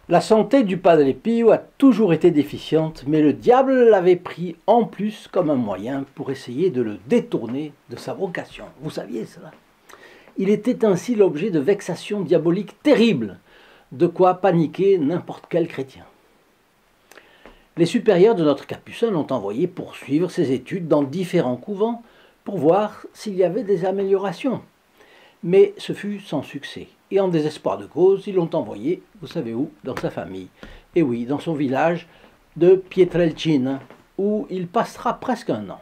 La santé du Padre Pio a toujours été déficiente, mais le diable l'avait pris en plus comme un moyen pour essayer de le détourner de sa vocation. Vous saviez cela? Il était ainsi l'objet de vexations diaboliques terribles, de quoi paniquer n'importe quel chrétien. Les supérieurs de notre capucin l'ont envoyé poursuivre ses études dans différents couvents pour voir s'il y avait des améliorations. Mais ce fut sans succès. Et en désespoir de cause, ils l'ont envoyé, vous savez où, dans sa famille. Et oui, dans son village de Pietrelcina, où il passera presque un an.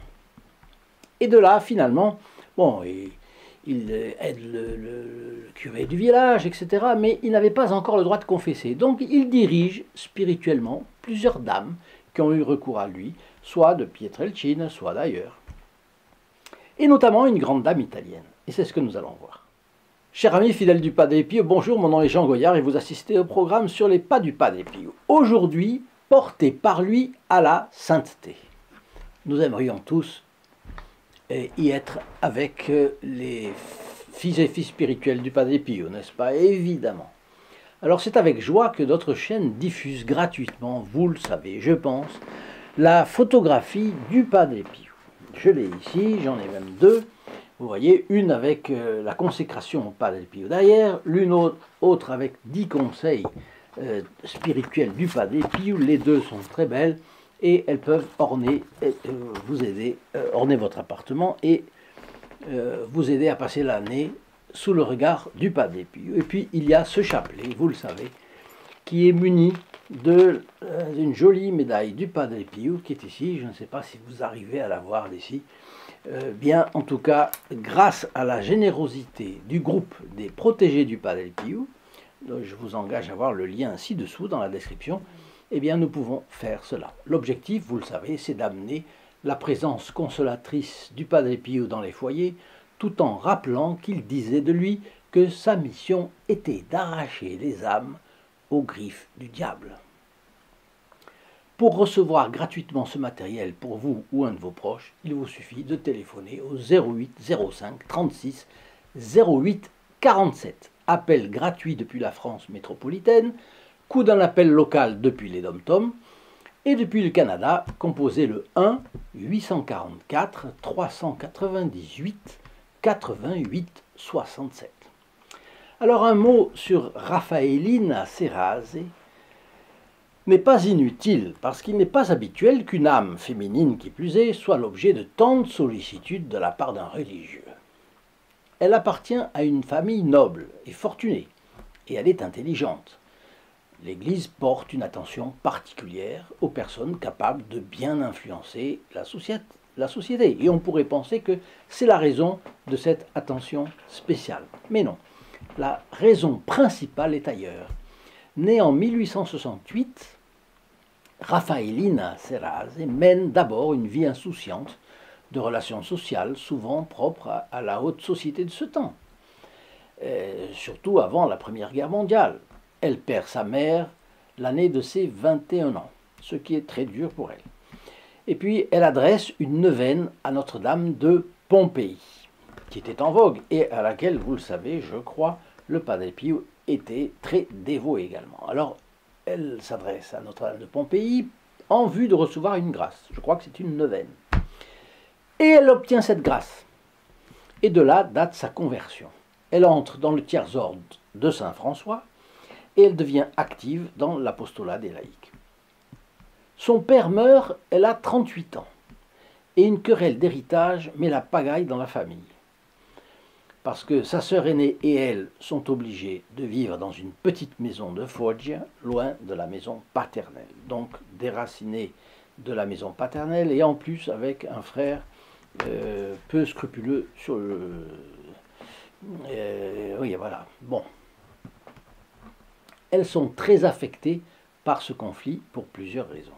Et de là, finalement, bon, il aide le curé du village, etc., mais il n'avait pas encore le droit de confesser. Donc il dirige spirituellement plusieurs dames qui ont eu recours à lui, soit de Pietrelcina, soit d'ailleurs. Et notamment une grande dame italienne. Et c'est ce que nous allons voir. Chers amis fidèles du Padre Pio, bonjour, mon nom est Jean Goyard et vous assistez au programme sur les pas du Padre Pio. Aujourd'hui, porté par lui à la sainteté. Nous aimerions tous y être avec les fils et filles spirituels du Padre Pio, n'est-ce pas? Évidemment. Alors c'est avec joie que notre chaîne diffuse gratuitement, vous le savez, je pense, la photographie du Padre Pio. Je l'ai ici, j'en ai même deux. Vous voyez, une avec la consécration au Padre Pio derrière, l'une autre avec 10 conseils spirituels du Padre Pio. Les deux sont très belles et elles peuvent orner, vous aider, orner votre appartement et vous aider à passer l'année sous le regard du Padre Pio. Et puis il y a ce chapelet, vous le savez, qui est muni d'une jolie médaille du Padre Pio qui est ici. Je ne sais pas si vous arrivez à la voir d'ici. Bien, en tout cas, grâce à la générosité du groupe des protégés du Padre Pio, je vous engage à voir le lien ci-dessous dans la description, eh bien, nous pouvons faire cela. L'objectif, vous le savez, c'est d'amener la présence consolatrice du Padre Pio dans les foyers, tout en rappelant qu'il disait de lui que sa mission était d'arracher les âmes aux griffes du diable. Pour recevoir gratuitement ce matériel pour vous ou un de vos proches, il vous suffit de téléphoner au 08 05 36 08 47. Appel gratuit depuis la France métropolitaine, coût d'un appel local depuis les DOM-TOM, et depuis le Canada, composez le 1 844 398 88 67. Alors un mot sur Raffaellina Serase n'est pas inutile, parce qu'il n'est pas habituel qu'une âme féminine, qui plus est, soit l'objet de tant de sollicitude de la part d'un religieux. Elle appartient à une famille noble et fortunée, et elle est intelligente. L'Église porte une attention particulière aux personnes capables de bien influencer la société. Et on pourrait penser que c'est la raison de cette attention spéciale. Mais non, la raison principale est ailleurs. Née en 1868, Raffaellina Serase mène d'abord une vie insouciante de relations sociales souvent propres à la haute société de ce temps, surtout avant la Première Guerre mondiale. Elle perd sa mère l'année de ses 21 ans, ce qui est très dur pour elle. Et puis elle adresse une neuvaine à Notre-Dame de Pompéi, qui était en vogue et à laquelle, vous le savez, je crois, le Padre Pio était très dévot également. Alors, elle s'adresse à Notre-Dame de Pompéi en vue de recevoir une grâce. Je crois que c'est une neuvaine. Et elle obtient cette grâce. Et de là date sa conversion. Elle entre dans le tiers-ordre de Saint François et elle devient active dans l'apostolat des laïcs. Son père meurt, elle a 38 ans. Et une querelle d'héritage met la pagaille dans la famille. Parce que sa sœur aînée et elle sont obligées de vivre dans une petite maison de Foggia, loin de la maison paternelle. Donc déracinée de la maison paternelle et en plus avec un frère peu scrupuleux sur le... oui, voilà. Bon. Elles sont très affectées par ce conflit pour plusieurs raisons.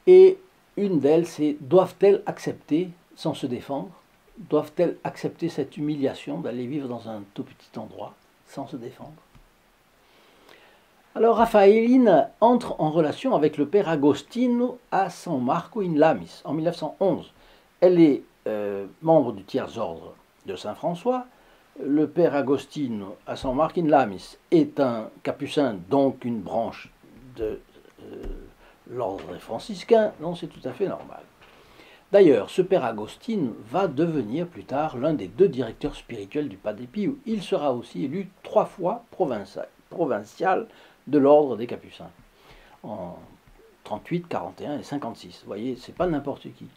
Et une d'elles, c'est doivent-elles accepter sans se défendre? Doivent-elles accepter cette humiliation d'aller vivre dans un tout petit endroit sans se défendre? Alors Raffaellina entre en relation avec le père Agostino à San Marco in Lamis en 1911. Elle est membre du tiers-ordre de Saint François, Le père Agostino à San Marco in Lamis est un capucin, donc une branche de l'ordre franciscain, non, c'est tout à fait normal. D'ailleurs, ce père Agostino va devenir plus tard l'un des 2 directeurs spirituels du Padre Pio. Il sera aussi élu 3 fois provincial de l'ordre des Capucins, en 38, 41 et 56. Vous voyez, c'est pas n'importe qui.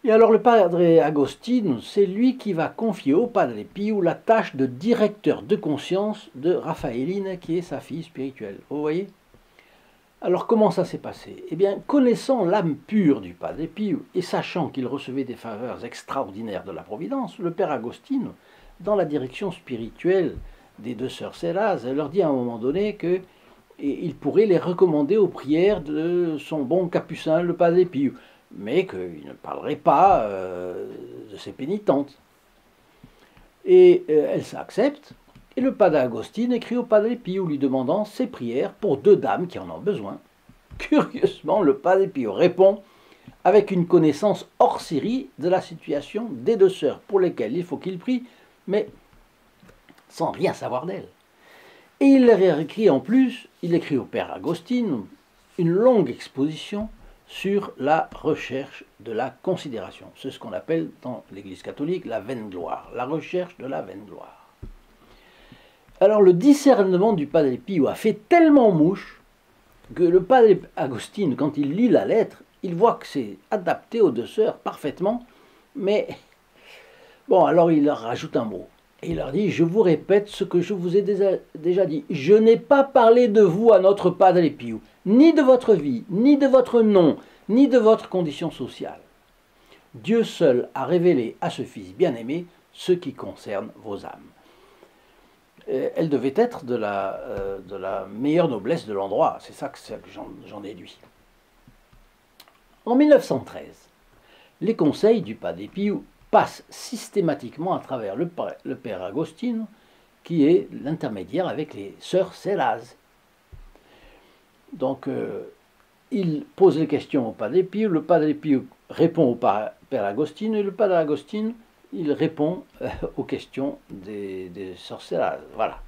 Et alors le Padre Agostino, c'est lui qui va confier au Padre Pio la tâche de directeur de conscience de Raffaellina, qui est sa fille spirituelle. Vous voyez? Alors comment ça s'est passé? Eh bien, connaissant l'âme pure du Padre Pio et sachant qu'il recevait des faveurs extraordinaires de la Providence, le Père Agostino, dans la direction spirituelle des 2 sœurs Celas, leur dit à un moment donné qu'il pourrait les recommander aux prières de son bon capucin, le Padre Pio, mais qu'il ne parlerait pas de ses pénitentes. Et elle s'accepte. Et le Padre Agostino écrit au Padre Pio lui demandant ses prières pour 2 dames qui en ont besoin. Curieusement, le Padre Pio répond avec une connaissance hors série de la situation des 2 sœurs pour lesquelles il faut qu'il prie, mais sans rien savoir d'elles. Et il leur écrit en plus, il écrit au Père Agostino une longue exposition sur la recherche de la considération. C'est ce qu'on appelle dans l'Église catholique la vaine gloire, la recherche de la vaine gloire. Alors le discernement du Padre Pio a fait tellement mouche que le Padre Agostino, quand il lit la lettre, il voit que c'est adapté aux 2 sœurs parfaitement, mais bon, alors il leur rajoute un mot. Et il leur dit, je vous répète ce que je vous ai déjà dit, je n'ai pas parlé de vous à notre Padre Pio, ni de votre vie, ni de votre nom, ni de votre condition sociale. Dieu seul a révélé à ce Fils bien-aimé ce qui concerne vos âmes. Elle devait être de la meilleure noblesse de l'endroit. C'est ça que j'en déduis. En 1913, les conseils du Padre Pio passent systématiquement à travers le Père Agostino, qui est l'intermédiaire avec les sœurs Celas. Donc, il pose les questions au Padre Pio, le Padre Pio répond au Père Agostino, et le Padre Agostino il répond aux questions des sœurs Celas. Voilà.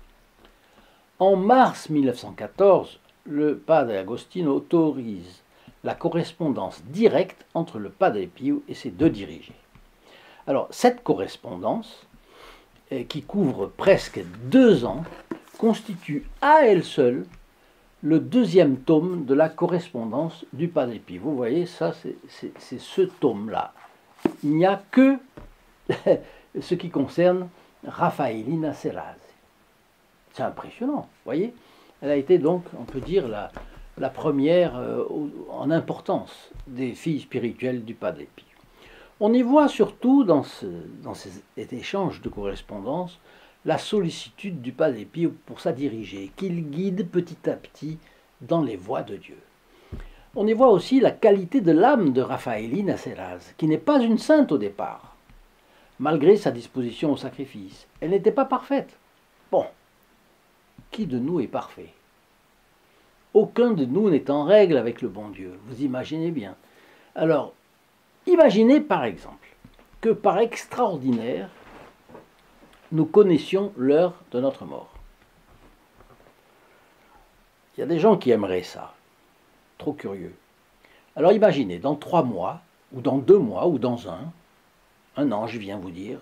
En mars 1914, le Padre Agostino autorise la correspondance directe entre le Padre Pio et ses 2 dirigés. Alors, cette correspondance, qui couvre presque 2 ans, constitue à elle seule le 2e tome de la correspondance du Padre Pio. Vous voyez, ça, c'est ce tome-là. Il n'y a que ce qui concerne Raffaellina Celas. C'est impressionnant, vous voyez. Elle a été donc, on peut dire, la première en importance des filles spirituelles du Padre Pio. On y voit surtout dans ces échanges de correspondance la sollicitude du Padre Pio pour sa dirigée, qu'il guide petit à petit dans les voies de Dieu. On y voit aussi la qualité de l'âme de Raffaellina Celas, qui n'est pas une sainte au départ, malgré sa disposition au sacrifice. Elle n'était pas parfaite. Bon, qui de nous est parfait? Aucun de nous n'est en règle avec le bon Dieu, vous imaginez bien. Alors, imaginez par exemple que par extraordinaire, nous connaissions l'heure de notre mort. Il y a des gens qui aimeraient ça, trop curieux. Alors imaginez, dans 3 mois, ou dans 2 mois, ou dans un ange vient vous dire.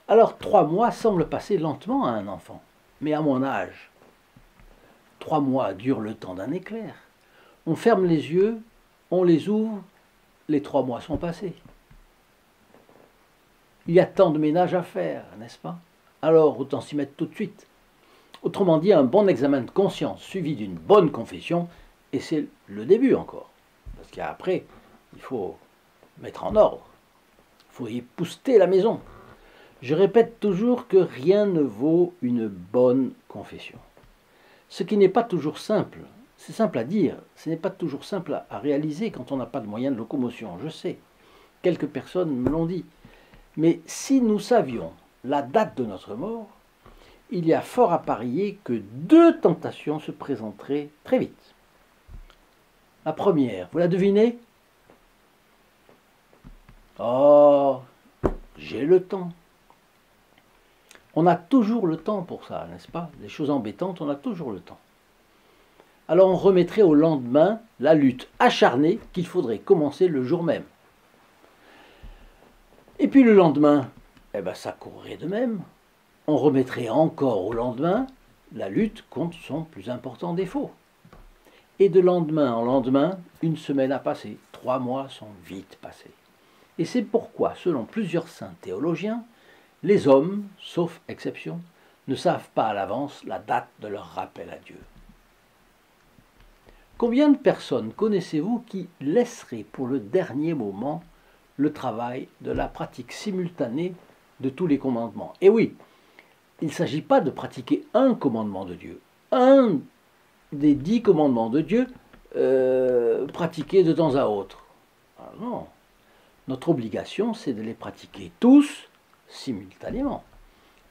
Alors 3 mois semblent passer lentement à un enfant, mais à mon âge, 3 mois durent le temps d'un éclair. On ferme les yeux, on les ouvre, les 3 mois sont passés. Il y a tant de ménage à faire, n'est-ce pas? Alors autant s'y mettre tout de suite. Autrement dit, un bon examen de conscience suivi d'une bonne confession, et c'est le début encore. Parce qu'après, il faut mettre en ordre. Il faut épousseter la maison. Je répète toujours que rien ne vaut une bonne confession. Ce qui n'est pas toujours simple, c'est simple à dire, ce n'est pas toujours simple à réaliser quand on n'a pas de moyens de locomotion, je sais. Quelques personnes me l'ont dit. Mais si nous savions la date de notre mort, il y a fort à parier que 2 tentations se présenteraient très vite. La première, vous la devinez? Oh, j'ai le temps. On a toujours le temps pour ça, n'est-ce pas? Des choses embêtantes, on a toujours le temps. Alors on remettrait au lendemain la lutte acharnée qu'il faudrait commencer le jour même. Et puis le lendemain, eh ben ça courrait de même. On remettrait encore au lendemain la lutte contre son plus important défaut. Et de lendemain en lendemain, une semaine a passé, 3 mois sont vite passés. Et c'est pourquoi, selon plusieurs saints théologiens, les hommes, sauf exception, ne savent pas à l'avance la date de leur rappel à Dieu. Combien de personnes connaissez-vous qui laisseraient pour le dernier moment le travail de la pratique simultanée de tous les commandements? Et oui, il ne s'agit pas de pratiquer un commandement de Dieu, un des 10 commandements de Dieu pratiqués de temps à autre. Ah non, notre obligation c'est de les pratiquer tous simultanément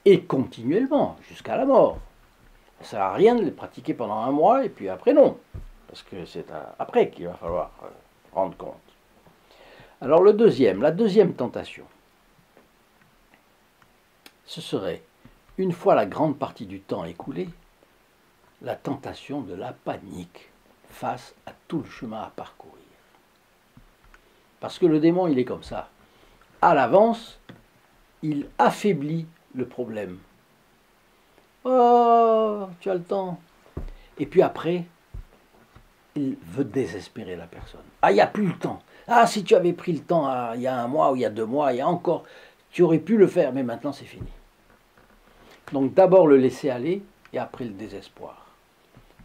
et continuellement jusqu'à la mort. Ça ne sert à rien de les pratiquer pendant un mois et puis après non, parce que c'est après qu'il va falloir rendre compte. Alors la deuxième tentation, ce serait, une fois la grande partie du temps écoulée, la tentation de la panique face à tout le chemin à parcourir. Parce que le démon, il est comme ça. À l'avance, il affaiblit le problème. Oh, tu as le temps. Et puis après, il veut désespérer la personne. Ah, il n'y a plus le temps. Ah, si tu avais pris le temps il y a 1 mois, ou il y a 2 mois, il y a encore, tu aurais pu le faire, mais maintenant c'est fini. Donc d'abord le laisser aller, et après le désespoir.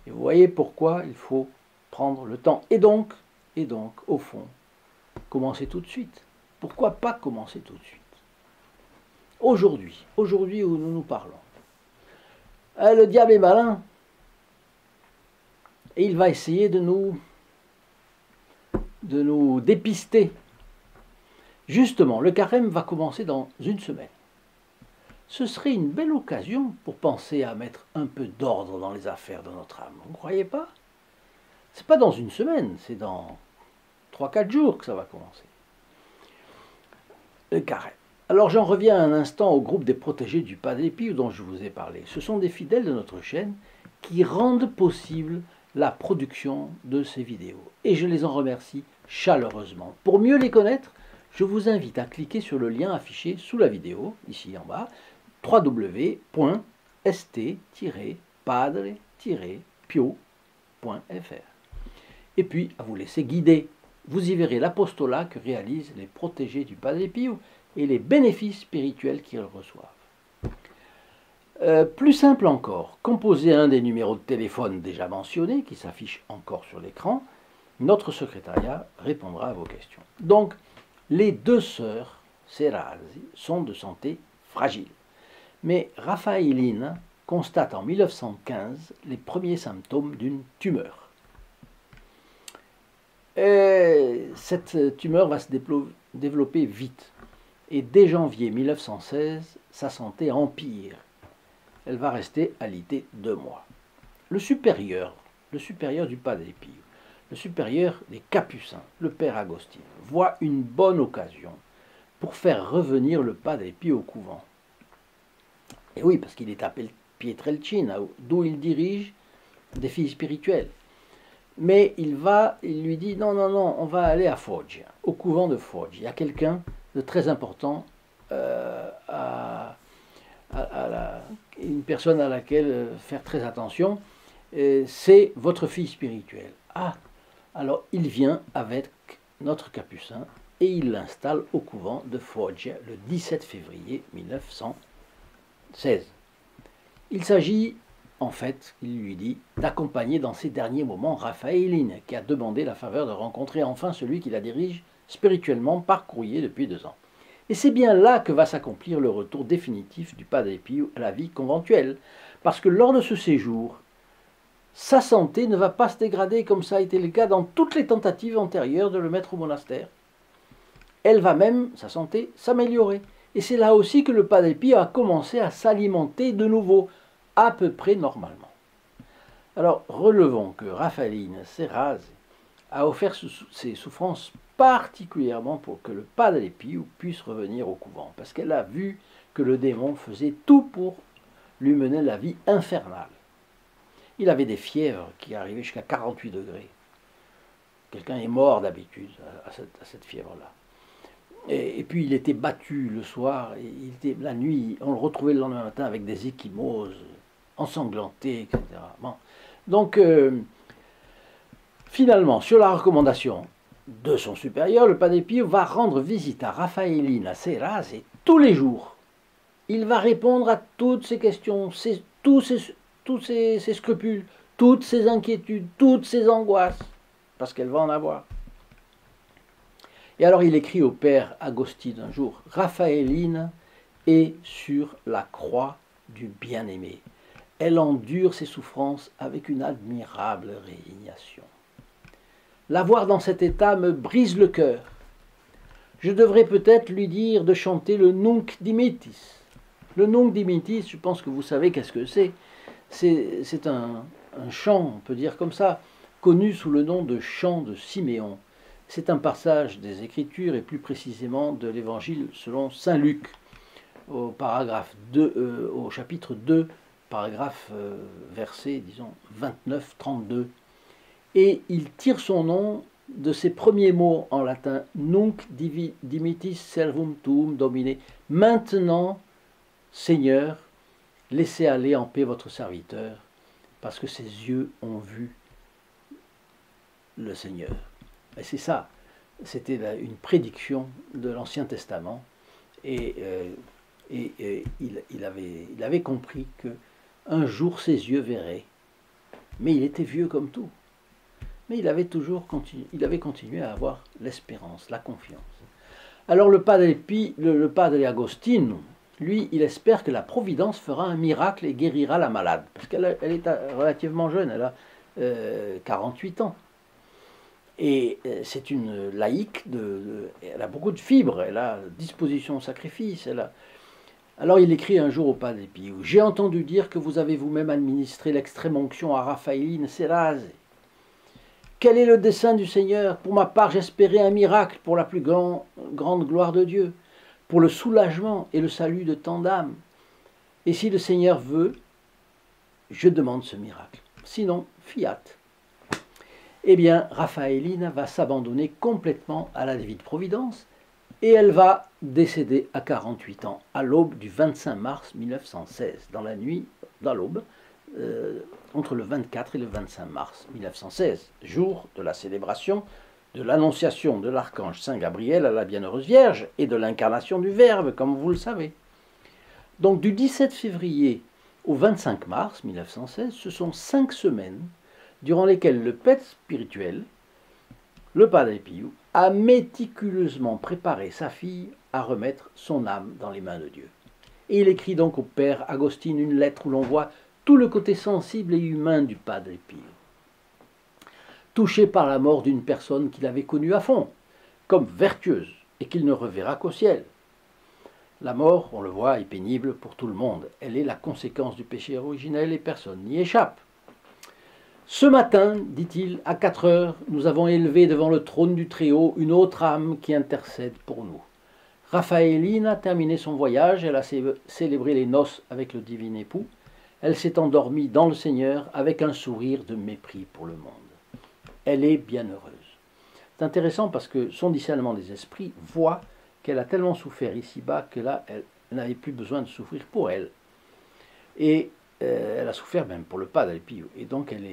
Et vous voyez pourquoi il faut prendre le temps. Et donc, au fond, commencer tout de suite. Pourquoi pas commencer tout de suite? Aujourd'hui où nous nous parlons, le diable est malin. Et il va essayer de nous dépister. Justement, le carême va commencer dans 1 semaine. Ce serait une belle occasion pour penser à mettre un peu d'ordre dans les affaires de notre âme. Vous ne croyez pas? C'est pas dans 1 semaine, c'est dans 3-4 jours que ça va commencer. Le carême. Alors j'en reviens un instant au groupe des protégés du Padre Pio dont je vous ai parlé. Ce sont des fidèles de notre chaîne qui rendent possible la production de ces vidéos. Et je les en remercie chaleureusement. Pour mieux les connaître, je vous invite à cliquer sur le lien affiché sous la vidéo, ici en bas, www.st-padre-pio.fr. Et puis à vous laisser guider. Vous y verrez l'apostolat que réalisent les protégés du Padre Pio et les bénéfices spirituels qu'ils reçoivent. Plus simple encore, composez un des numéros de téléphone déjà mentionnés, qui s'affiche encore sur l'écran. Notre secrétariat répondra à vos questions. Donc, les 2 sœurs Serrazzi sont de santé fragile. Mais Raffaelline constate en 1915 les premiers symptômes d'une tumeur. Et cette tumeur va se développer vite. Et dès janvier 1916, sa santé empire. Elle va rester alitée 2 mois. Le supérieur du Padre Pio, le supérieur des Capucins, le père Agostino, voit une bonne occasion pour faire revenir le Padre Pio au couvent. Et oui, parce qu'il est à Pietrelcina, d'où il dirige des filles spirituelles. Mais il lui dit non, on va aller à Foggia, au couvent de Foggia. Il y a quelqu'un de très important, une personne à laquelle faire très attention, c'est votre fille spirituelle. Ah, alors il vient avec notre capucin et il l'installe au couvent de Foggia le 17 février 1916. Il s'agit, en fait, il lui dit, d'accompagner dans ces derniers moments Raffaelline, qui a demandé la faveur de rencontrer enfin celui qui la dirige spirituellement par courrier depuis 2 ans. Et c'est bien là que va s'accomplir le retour définitif du Padre Pio à la vie conventuelle, parce que lors de ce séjour, sa santé ne va pas se dégrader comme ça a été le cas dans toutes les tentatives antérieures de le mettre au monastère. Elle va même, sa santé, s'améliorer. Et c'est là aussi que le Padre Pio a commencé à s'alimenter de nouveau, à peu près normalement. Alors, relevons que Raffaelline Serrazzi a offert ses souffrances particulièrement pour que le Padre Pio puisse revenir au couvent, parce qu'elle a vu que le démon faisait tout pour lui mener la vie infernale. Il avait des fièvres qui arrivaient jusqu'à 48 degrés. Quelqu'un est mort d'habitude à cette fièvre-là. Et puis il était battu le soir, et la nuit, on le retrouvait le lendemain matin avec des ecchymoses, ensanglanté, etc. Bon. Donc, finalement, sur la recommandation de son supérieur, le Padre Pio va rendre visite à Raffaellina Seras tous les jours. Il va répondre à toutes ses questions, tous ses scrupules, toutes ses inquiétudes, toutes ses angoisses, parce qu'elle va en avoir. Et alors il écrit au père Agostine un jour, Raffaellina est sur la croix du bien-aimé. Elle endure ses souffrances avec une admirable résignation. La voir dans cet état me brise le cœur. Je devrais peut-être lui dire de chanter le Nunc Dimittis. Le Nunc Dimittis, je pense que vous savez qu'est-ce que c'est. C'est un chant, on peut dire comme ça, connu sous le nom de chant de Siméon. C'est un passage des Écritures et plus précisément de l'Évangile selon saint Luc, au chapitre 2, paragraphe verset, disons, 29-32. Et il tire son nom de ses premiers mots en latin, Nunc dimittis servum tuum domine. Maintenant, Seigneur, laissez aller en paix votre serviteur, parce que ses yeux ont vu le Seigneur. Et c'est ça, c'était une prédiction de l'Ancien Testament, et il avait compris qu'un jour ses yeux verraient, mais il était vieux comme tout. Mais il avait continué à avoir l'espérance, la confiance. Alors le padre Agostino, lui, il espère que la Providence fera un miracle et guérira la malade, parce qu'elle est relativement jeune, elle a 48 ans. Et c'est une laïque, elle a beaucoup de fibres, elle a disposition au sacrifice. Alors il écrit un jour au Padre Pio, « J'ai entendu dire que vous avez vous-même administré l'extrême onction à Raffaellina Seras. Quel est le dessein du Seigneur? Pour ma part, j'espérais un miracle pour la plus grande gloire de Dieu, pour le soulagement et le salut de tant d'âmes. Et si le Seigneur veut, je demande ce miracle. Sinon, fiat. » Eh bien, Raffaellina va s'abandonner complètement à la divine providence et elle va décéder à 48 ans, à l'aube du 25 mars 1916, dans la nuit, dans l'aube, entre le 24 et le 25 mars 1916, jour de la célébration de l'annonciation de l'archange Saint Gabriel à la Bienheureuse Vierge et de l'incarnation du Verbe, comme vous le savez. Donc du 17 février au 25 mars 1916, ce sont 5 semaines durant lesquelles le père spirituel, le Padre Pio, a méticuleusement préparé sa fille à remettre son âme dans les mains de Dieu. Et il écrit donc au père Agostine une lettre où l'on voit tout le côté sensible et humain du Padre Pio. Touché par la mort d'une personne qu'il avait connue à fond, comme vertueuse, et qu'il ne reverra qu'au ciel. La mort, on le voit, est pénible pour tout le monde. Elle est la conséquence du péché originel et personne n'y échappe. Ce matin, dit-il, à 4 heures, nous avons élevé devant le trône du Très-Haut une autre âme qui intercède pour nous. Raffaellina a terminé son voyage, elle a célébré les noces avec le divin époux. Elle s'est endormie dans le Seigneur avec un sourire de mépris pour le monde. Elle est bienheureuse. C'est intéressant parce que son discernement des esprits voit qu'elle a tellement souffert ici-bas que là, elle n'avait plus besoin de souffrir pour elle. Et elle a souffert même pour le Padre Pio. Et donc elle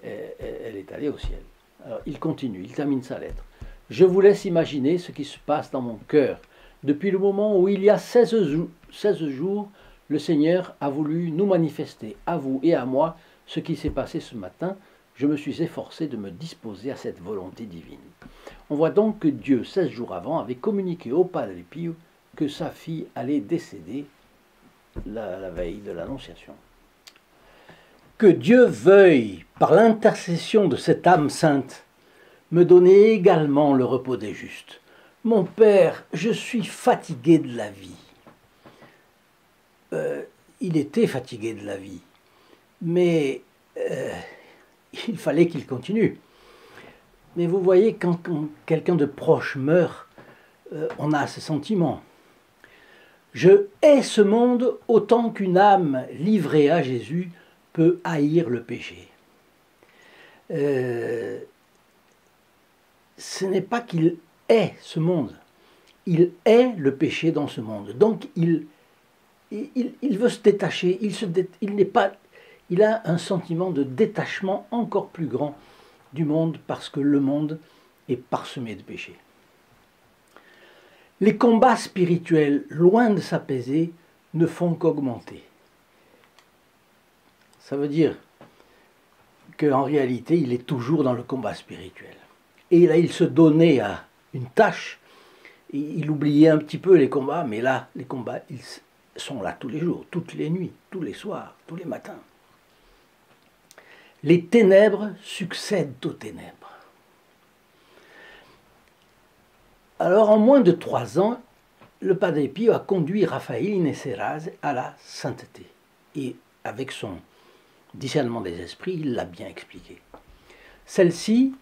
est allée au ciel. Alors il continue, il termine sa lettre. Je vous laisse imaginer ce qui se passe dans mon cœur. Depuis le moment où il y a 16 jours, le Seigneur a voulu nous manifester, à vous et à moi, ce qui s'est passé ce matin. Je me suis efforcé de me disposer à cette volonté divine. On voit donc que Dieu, 16 jours avant, avait communiqué au Padre Pio que sa fille allait décéder la veille de l'Annonciation. Que Dieu veuille, par l'intercession de cette âme sainte, me donner également le repos des justes. Mon Père, je suis fatigué de la vie. Il était fatigué de la vie, mais il fallait qu'il continue. Mais vous voyez, quand quelqu'un de proche meurt, on a ce sentiment. Je hais ce monde autant qu'une âme livrée à Jésus peut haïr le péché. Ce n'est pas qu'il hait ce monde, il hait le péché dans ce monde. Donc il veut se détacher, il a un sentiment de détachement encore plus grand du monde parce que le monde est parsemé de péchés. Les combats spirituels, loin de s'apaiser, ne font qu'augmenter. Ça veut dire qu'en réalité, il est toujours dans le combat spirituel. Et là, il se donnait à une tâche, et il oubliait un petit peu les combats, mais là, les combats, ils sont là tous les jours, toutes les nuits, tous les soirs, tous les matins. Les ténèbres succèdent aux ténèbres. Alors, en moins de 3 ans, le Padre Pio a conduit Raffaelline et Seraz à la sainteté. Et avec son discernement des esprits, il l'a bien expliqué. Celle-ci,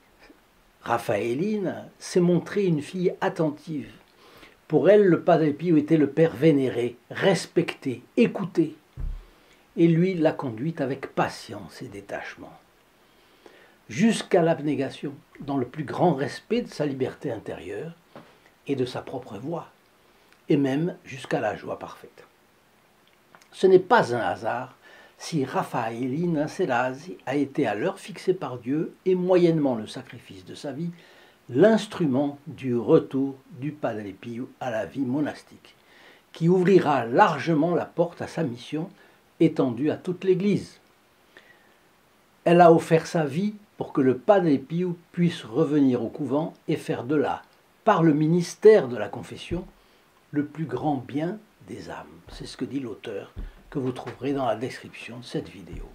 Raffaelline, s'est montrée une fille attentive. Pour elle, le Padre Pio était le père vénéré, respecté, écouté. Et lui l'a conduite avec patience et détachement. Jusqu'à l'abnégation, dans le plus grand respect de sa liberté intérieure et de sa propre voix, et même jusqu'à la joie parfaite. Ce n'est pas un hasard si Raffaelline Seraz a été à l'heure fixée par Dieu et moyennement le sacrifice de sa vie, l'instrument du retour du Padre Pio à la vie monastique, qui ouvrira largement la porte à sa mission étendue à toute l'Église. Elle a offert sa vie pour que le Padre Pio puisse revenir au couvent et faire de là, par le ministère de la confession, le plus grand bien des âmes. C'est ce que dit l'auteur, que vous trouverez dans la description de cette vidéo.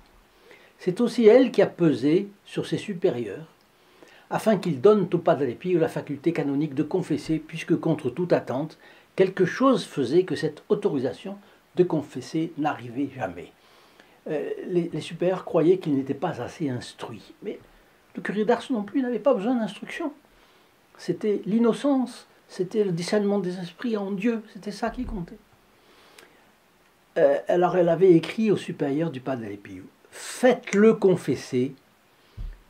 C'est aussi elle qui a pesé sur ses supérieurs, afin qu'ils donnent au Padre Pio la faculté canonique de confesser, puisque contre toute attente, quelque chose faisait que cette autorisation de confesser n'arrivait jamais. Les supérieurs croyaient qu'il n'était pas assez instruit, mais le curé d'Ars non plus n'avait pas besoin d'instruction. C'était l'innocence, c'était le discernement des esprits en Dieu, c'était ça qui comptait. Alors elle avait écrit au supérieur du Padre Pio, « Faites-le confesser,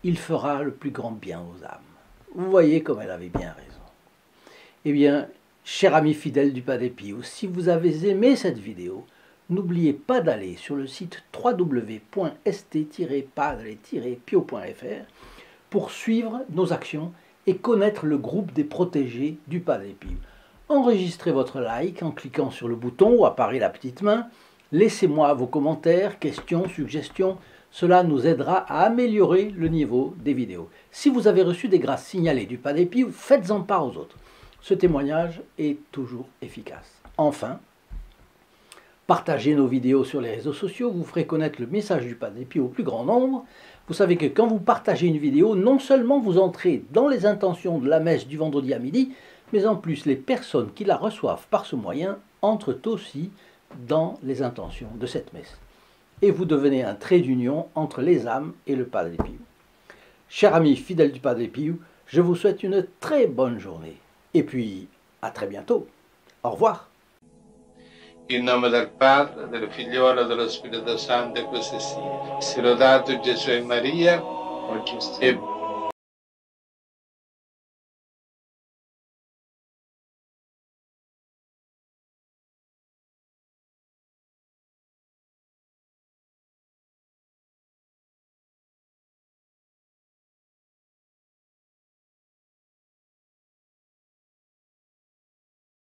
il fera le plus grand bien aux âmes. » Vous voyez comme elle avait bien raison. Eh bien, chers amis fidèles du Padre Pio, si vous avez aimé cette vidéo, n'oubliez pas d'aller sur le site www.st-padre-pio.fr pour suivre nos actions et connaître le groupe des protégés du Padre Pio. Enregistrez votre like en cliquant sur le bouton où apparaît la petite main. Laissez-moi vos commentaires, questions, suggestions. Cela nous aidera à améliorer le niveau des vidéos. Si vous avez reçu des grâces signalées du Padre Pio, faites-en part aux autres. Ce témoignage est toujours efficace. Enfin, partagez nos vidéos sur les réseaux sociaux, vous ferez connaître le message du Padre Pio au plus grand nombre. Vous savez que quand vous partagez une vidéo, non seulement vous entrez dans les intentions de la messe du vendredi à midi, mais en plus les personnes qui la reçoivent par ce moyen entrent aussi dans les intentions de cette messe. Et vous devenez un trait d'union entre les âmes et le Padre Pio. Chers amis fidèles du Padre Pio, je vous souhaite une très bonne journée. Et puis, à très bientôt. Au revoir. In nome del Padre, del Figliolo e dello Spirito Santo, e così sia. Sia lodato Gesù e Maria, e